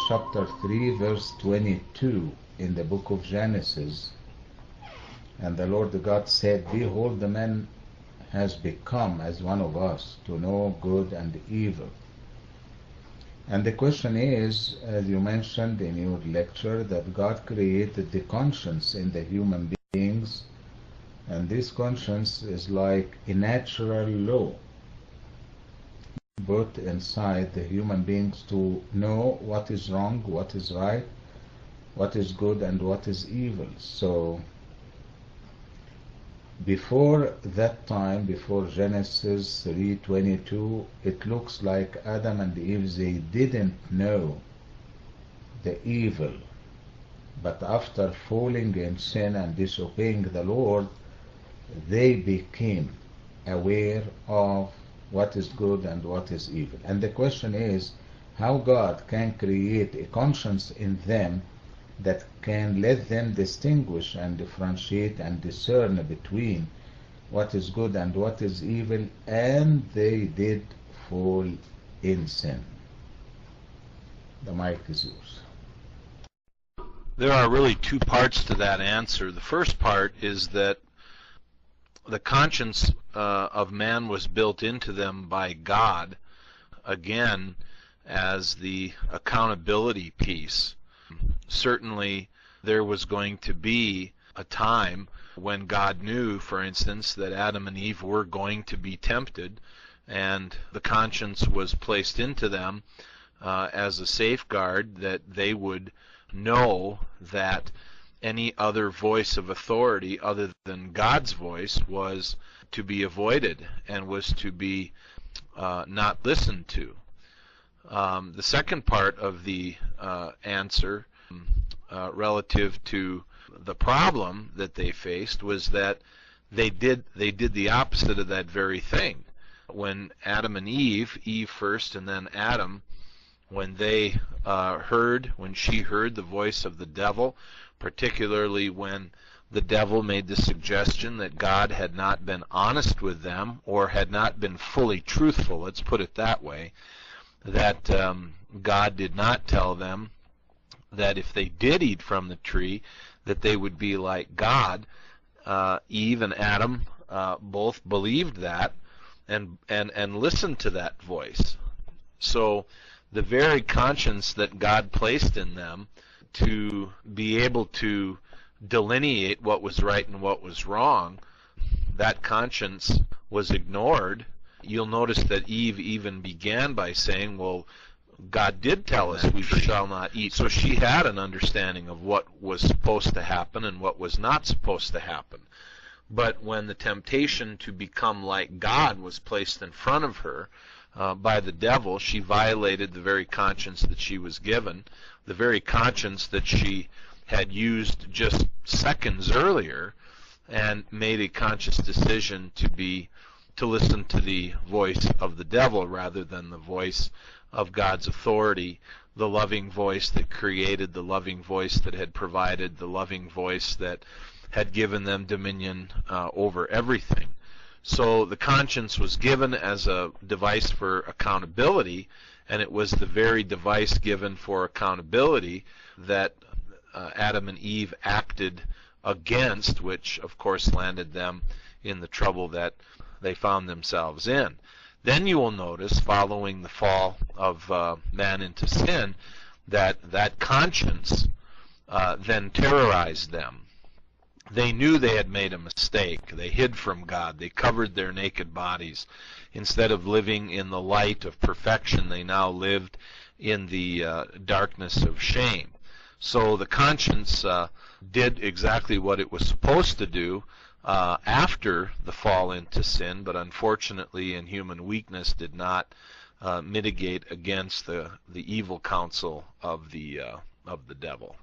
chapter 3, verse 22 in the book of Genesis. And the Lord God said, Behold, the man has become as one of us, to know good and evil. And the question is, as you mentioned in your lecture, that God created the conscience in the human beings, and this conscience is like a natural law put inside the human beings to know what is wrong, what is right, what is good, and what is evil. So before that time, before Genesis 3:22, it looks like Adam and Eve, they didn't know the evil. But after falling in sin and disobeying the Lord, they became aware of what is good and what is evil. And the question is, how God can create a conscience in them that can let them distinguish and differentiate and discern between what is good and what is evil, and they did fall in sin. The mic is yours. There are really two parts to that answer. The first part is that the conscience of man was built into them by God, again, as the accountability piece. Certainly, there was going to be a time when God knew, for instance, that Adam and Eve were going to be tempted, and the conscience was placed into them as a safeguard that they would know that any other voice of authority other than God's voice was to be avoided and was to be not listened to. The second part of the answer relative to the problem that they faced was that they did the opposite of that very thing. When Adam and Eve first and then Adam, when she heard the voice of the devil, particularly when the devil made the suggestion that God had not been honest with them or had not been fully truthful, let's put it that way, that God did not tell them that if they did eat from the tree that they would be like God. Eve and Adam both believed that and listened to that voice. So the very conscience that God placed in them to be able to delineate what was right and what was wrong, that conscience was ignored. You'll notice that Eve even began by saying, well, God did tell us we shall not eat. So she had an understanding of what was supposed to happen and what was not supposed to happen. But when the temptation to become like God was placed in front of her by the devil, she violated the very conscience that she was given, the very conscience that she had used just seconds earlier, and made a conscious decision to listen to the voice of the devil rather than the voice of God's authority, the loving voice that created, the loving voice that had provided, the loving voice that had given them dominion over everything. So the conscience was given as a device for accountability, and it was the very device given for accountability that Adam and Eve acted against, which of course landed them in the trouble that they found themselves in. Then you will notice, following the fall of man into sin, that conscience then terrorized them. They knew they had made a mistake. They hid from God. They covered their naked bodies. Instead of living in the light of perfection, they now lived in the darkness of shame. So the conscience did exactly what it was supposed to do after the fall into sin, but unfortunately in human weakness did not mitigate against the evil counsel of the devil.